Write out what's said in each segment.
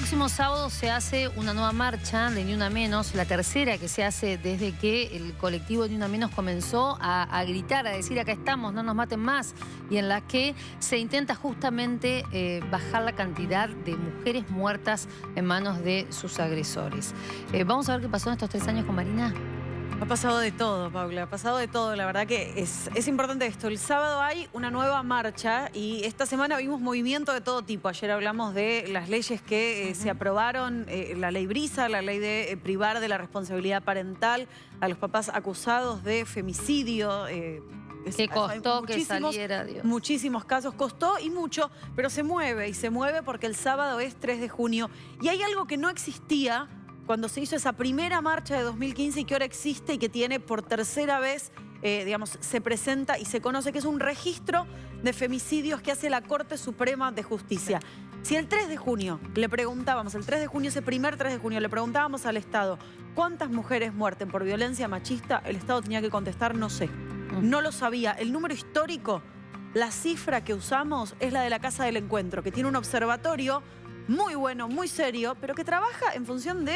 próximo sábado se hace una nueva marcha de Ni Una Menos, la tercera que se hace desde que el colectivo Ni Una Menos comenzó a gritar, a decir acá estamos, no nos maten más, y en la que se intenta justamente bajar la cantidad de mujeres muertas en manos de sus agresores. Vamos a ver qué pasó en estos 3 años con Marina. Ha pasado de todo, Paula, ha pasado de todo. La verdad que es importante esto. El sábado hay una nueva marcha y esta semana vimos movimiento de todo tipo. Ayer hablamos de las leyes que se aprobaron, la ley Brisa, la ley de privar de la responsabilidad parental a los papás acusados de femicidio. Que costó que saliera, Dios. Muchísimos casos, costó y mucho, pero se mueve y se mueve porque el sábado es 3 de junio. Y hay algo que no existía cuando se hizo esa primera marcha de 2015 y que ahora existe y que tiene por tercera vez, digamos, se presenta y se conoce, que es un registro de femicidios que hace la Corte Suprema de Justicia. Si el 3 de junio le preguntábamos, ese primer 3 de junio, le preguntábamos al Estado cuántas mujeres muerten por violencia machista, el Estado tenía que contestar no sé. No lo sabía. El número histórico, la cifra que usamos es la de la Casa del Encuentro, que tiene un observatorio muy bueno, muy serio, pero que trabaja en función de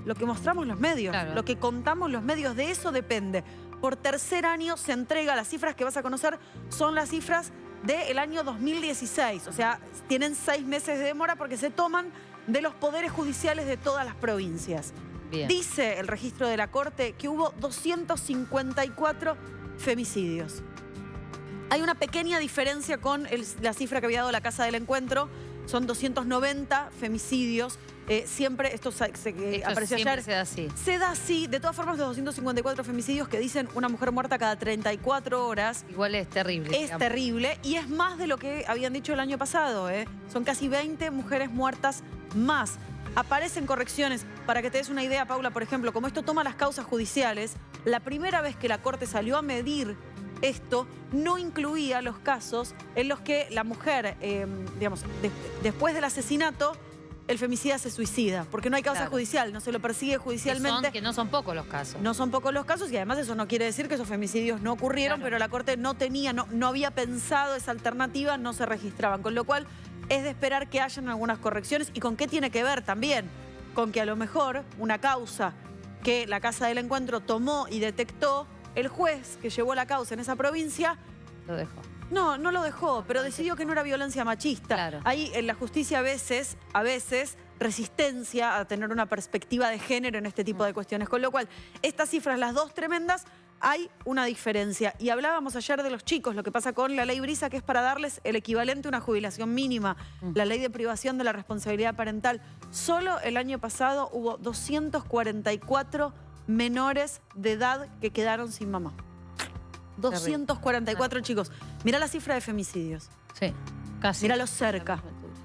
lo que mostramos los medios, claro, lo que contamos los medios, de eso depende. Por tercer año se entrega, las cifras que vas a conocer son las cifras del año 2016, o sea, tienen 6 meses de demora porque se toman de los poderes judiciales de todas las provincias. Bien. Dice el registro de la Corte que hubo 254 femicidios. Hay una pequeña diferencia con la cifra que había dado la Casa del Encuentro. Son 290 femicidios. Siempre esto apareció ayer. Se da así. Se da así. De todas formas, los 254 femicidios que dicen una mujer muerta cada 34 horas. Igual es terrible. Es terrible y es más de lo que habían dicho el año pasado. Son casi 20 mujeres muertas más. Aparecen correcciones. Para que te des una idea, Paula, por ejemplo, como esto toma las causas judiciales, la primera vez que la Corte salió a medir esto, no incluía los casos en los que la mujer, digamos, después del asesinato, el femicida se suicida, porque no hay causa judicial, no se lo persigue judicialmente. Que no son pocos los casos. No son pocos los casos y además eso no quiere decir que esos femicidios no ocurrieron, pero la Corte no tenía, no había pensado esa alternativa, no se registraban, con lo cual es de esperar que hayan algunas correcciones. ¿Y con qué tiene que ver también? Con que a lo mejor una causa que la Casa del Encuentro tomó y detectó, el juez que llevó la causa en esa provincia lo dejó. No lo dejó, pero decidió que no era violencia machista. Claro. Hay en la justicia a veces resistencia a tener una perspectiva de género en este tipo de cuestiones. Con lo cual, estas cifras, las dos tremendas, hay una diferencia. Y hablábamos ayer de los chicos, lo que pasa con la ley Brisa, que es para darles el equivalente a una jubilación mínima. La ley de privación de la responsabilidad parental. Solo el año pasado hubo 244 menores de edad que quedaron sin mamá. 244 chicos. Mirá la cifra de femicidios. Sí, casi. Mirá lo cerca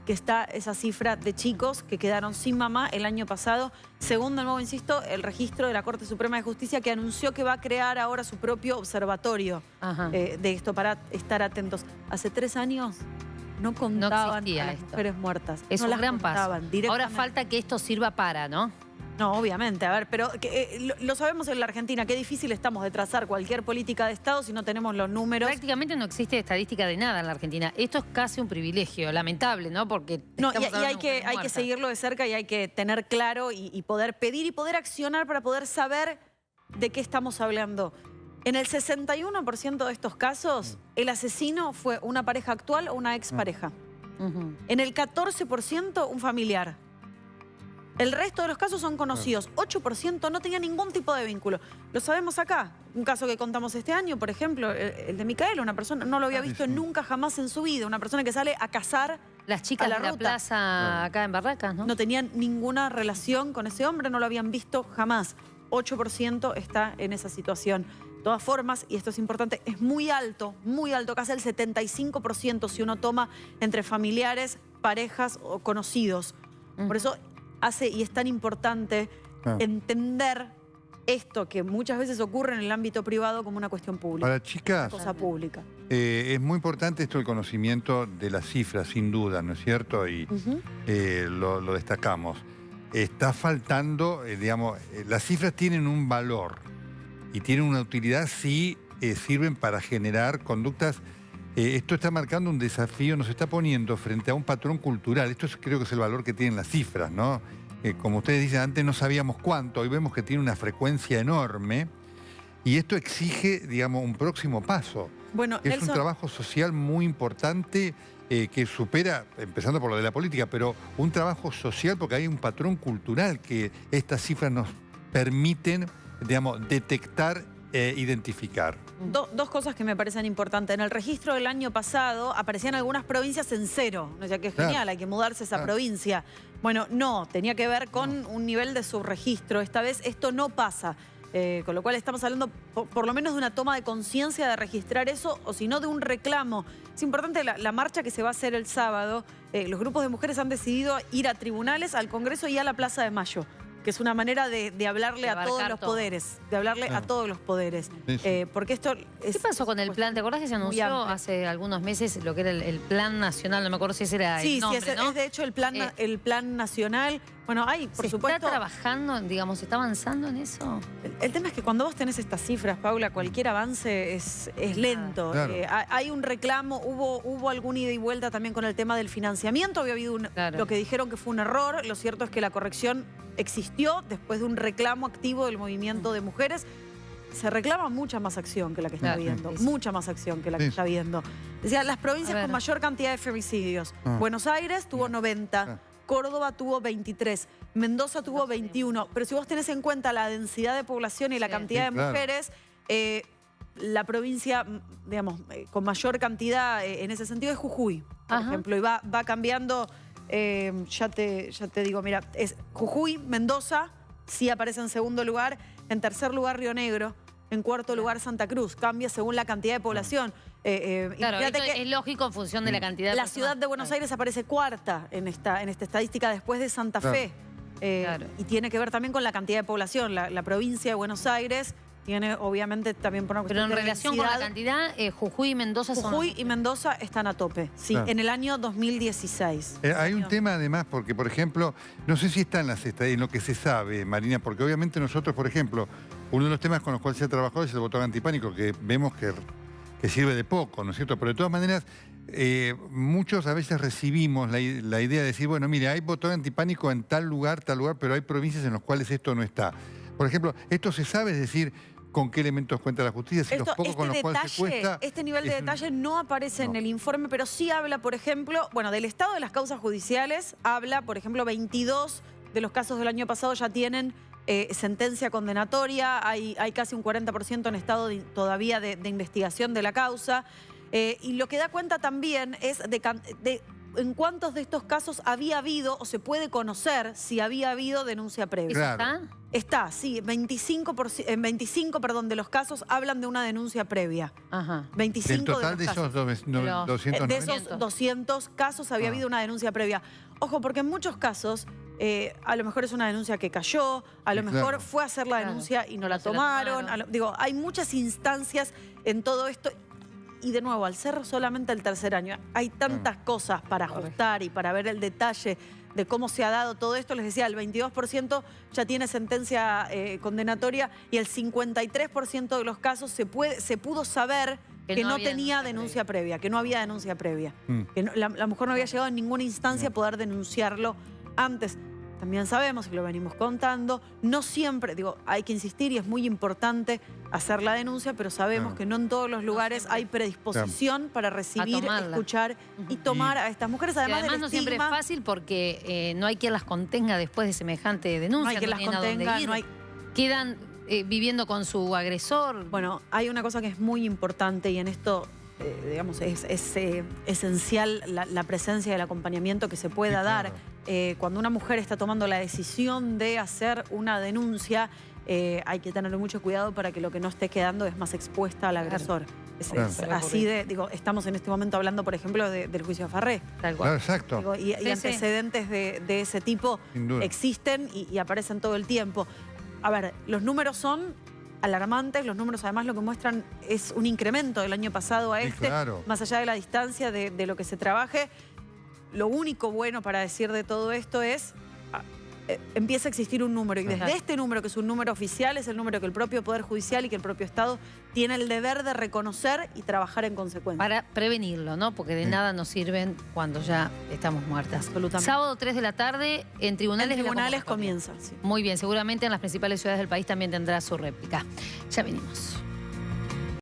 que está esa cifra de chicos que quedaron sin mamá el año pasado, según de nuevo, insisto, el registro de la Corte Suprema de Justicia, que anunció que va a crear ahora su propio observatorio de esto para estar atentos. Hace 3 años no contaban a las mujeres muertas. Es un gran paso. Ahora falta que esto sirva para, ¿no? No, obviamente, a ver, pero lo sabemos en la Argentina, qué difícil estamos de trazar cualquier política de Estado si no tenemos los números. Prácticamente no existe estadística de nada en la Argentina. Esto es casi un privilegio, lamentable, ¿no? Porque hay que seguirlo de cerca y hay que tener claro y poder pedir y poder accionar para poder saber de qué estamos hablando. En el 61% de estos casos, el asesino fue una pareja actual o una expareja. En el 14%, un familiar. El resto de los casos son conocidos. 8% no tenía ningún tipo de vínculo. Lo sabemos acá. Un caso que contamos este año, por ejemplo, el de Micaela, una persona no lo había visto nunca jamás en su vida. Una persona que sale a cazar las chicas de la plaza acá en Barracas, ¿no? No tenían ninguna relación con ese hombre, no lo habían visto jamás. 8% está en esa situación. De todas formas, y esto es importante, es muy alto, casi el 75% si uno toma entre familiares, parejas o conocidos. Por eso y es tan importante entender esto que muchas veces ocurre en el ámbito privado como una cuestión pública. Para chicas, cosa pública. Es muy importante esto, el conocimiento de las cifras, sin duda, ¿no es cierto? Y lo destacamos. Está faltando, digamos, las cifras tienen un valor y tienen una utilidad si sirven para generar conductas esto está marcando un desafío, nos está poniendo frente a un patrón cultural. Esto creo que es el valor que tienen las cifras, ¿no? Como ustedes dicen, antes no sabíamos cuánto, hoy vemos que tiene una frecuencia enorme y esto exige, digamos, un próximo paso. Bueno, Es un trabajo social muy importante que supera, empezando por lo de la política, pero un trabajo social porque hay un patrón cultural que estas cifras nos permiten, digamos, detectar e identificar. Dos cosas que me parecen importantes. En el registro del año pasado aparecían algunas provincias en cero. O sea que es genial, hay que mudarse a esa provincia. Bueno, no, tenía que ver con un nivel de subregistro. Esta vez esto no pasa. Con lo cual estamos hablando por lo menos de una toma de conciencia de registrar eso, o si no de un reclamo. Es importante la marcha que se va a hacer el sábado. Los grupos de mujeres han decidido ir a tribunales, al Congreso y a la Plaza de Mayo, que es una manera de hablarle a todos los poderes, de hablarle a todos los poderes. Sí, sí. Porque esto es... ¿Qué pasó con el plan? ¿Te acordás que se anunció hace algunos meses lo que era el plan nacional? No me acuerdo si ese era el nombre, sí, ¿no? es de hecho el plan nacional. Bueno, hay, por supuesto... ¿Se está trabajando, digamos, se está avanzando en eso? El tema es que cuando vos tenés estas cifras, Paula, cualquier avance es lento. Claro. Hay un reclamo, hubo algún ida y vuelta también con el tema del financiamiento. Había habido lo que dijeron que fue un error. Lo cierto es que la corrección existió después de un reclamo activo del movimiento de mujeres. Se reclama mucha más acción que la que está habiendo. Mucha más acción que la que está habiendo. Decía, las provincias con mayor cantidad de femicidios. Buenos Aires tuvo 90. Córdoba tuvo 23, Mendoza tuvo 21, pero si vos tenés en cuenta la densidad de población y la cantidad de mujeres, la provincia, digamos, con mayor cantidad en ese sentido es Jujuy, por ejemplo, y va cambiando, ya te digo, mira, es Jujuy, Mendoza, sí aparece en segundo lugar, en tercer lugar Río Negro, en cuarto lugar Santa Cruz, cambia según la cantidad de población. Claro, esto es lógico en función de la cantidad de La personas. ciudad de Buenos Aires aparece cuarta en esta estadística después de Santa Fe. Y tiene que ver también con la cantidad de población. La provincia de Buenos Aires tiene obviamente también por una cuestión Pero en de relación con la cantidad, Jujuy y Mendoza Jujuy y Mendoza están a tope, sí, en el año 2016. Hay un tema además, porque por ejemplo, no sé si está en lo que se sabe, Marina, porque obviamente nosotros, por ejemplo, uno de los temas con los cuales se ha trabajado es el botón antipánico, que vemos que sirve de poco, ¿no es cierto? Pero de todas maneras, muchos a veces recibimos la idea de decir, bueno, mire, hay botón antipánico en tal lugar, pero hay provincias en las cuales esto no está. Por ejemplo, esto se sabe, es decir, con qué elementos cuenta la justicia, si los pocos con los cuales se cuesta... Este nivel de detalle no aparece en el informe, pero sí habla, por ejemplo, bueno, del estado de las causas judiciales, habla, por ejemplo, 22 de los casos del año pasado ya tienen sentencia condenatoria, hay casi un 40% en estado todavía de investigación de la causa. Y lo que da cuenta también es de en cuántos de estos casos había habido o se puede conocer si había habido denuncia previa. Claro. Está, sí, en 25 de los casos hablan de una denuncia previa. 25 ¿El total de los casos. De esos 290? De esos 200 casos había habido una denuncia previa. Ojo, porque en muchos casos a lo mejor es una denuncia que cayó, a lo mejor fue a hacer la denuncia y no la tomaron. Digo, hay muchas instancias en todo esto. Y de nuevo, al ser solamente el tercer año, hay tantas cosas para ajustar y para ver el detalle de cómo se ha dado todo esto. Les decía, el 22% ya tiene sentencia condenatoria y el 53% de los casos se pudo saber que no tenía denuncia previa, que no había denuncia previa. Que la mujer no había llegado en ninguna instancia a poder denunciarlo antes. También sabemos, y lo venimos contando, no siempre, digo, hay que insistir y es muy importante hacer la denuncia, pero sabemos que no en todos los lugares hay predisposición para recibir, escuchar y tomar a estas mujeres. Además no siempre es fácil porque no hay quien las contenga después de semejante denuncia. No hay quien las contenga, quedan viviendo con su agresor. Bueno, hay una cosa que es muy importante y en esto... digamos, es esencial la presencia y el acompañamiento que se pueda dar. Cuando una mujer está tomando la decisión de hacer una denuncia, hay que tener mucho cuidado para que lo que no esté quedando es más expuesta al agresor. Es así de, digo, estamos en este momento hablando, por ejemplo, del juicio de Farré. Tal cual. Exacto. Digo, y antecedentes de ese tipo existen y aparecen todo el tiempo. A ver, los números son alarmantes, los números además lo que muestran es un incremento del año pasado a más allá de la distancia de lo que se trabaje. Lo único bueno para decir de todo esto es empieza a existir un número. Y desde Claro. este número, que es un número oficial, es el número que el propio Poder Judicial y que el propio Estado tiene el deber de reconocer y trabajar en consecuencia. Para prevenirlo, ¿no? Porque de nada nos sirven cuando ya estamos muertas. Absolutamente. Sábado 3 de la tarde, en tribunales, En de la tribunales convocatoria. comienza, sí. Muy bien, seguramente en las principales ciudades del país también tendrá su réplica. Ya venimos.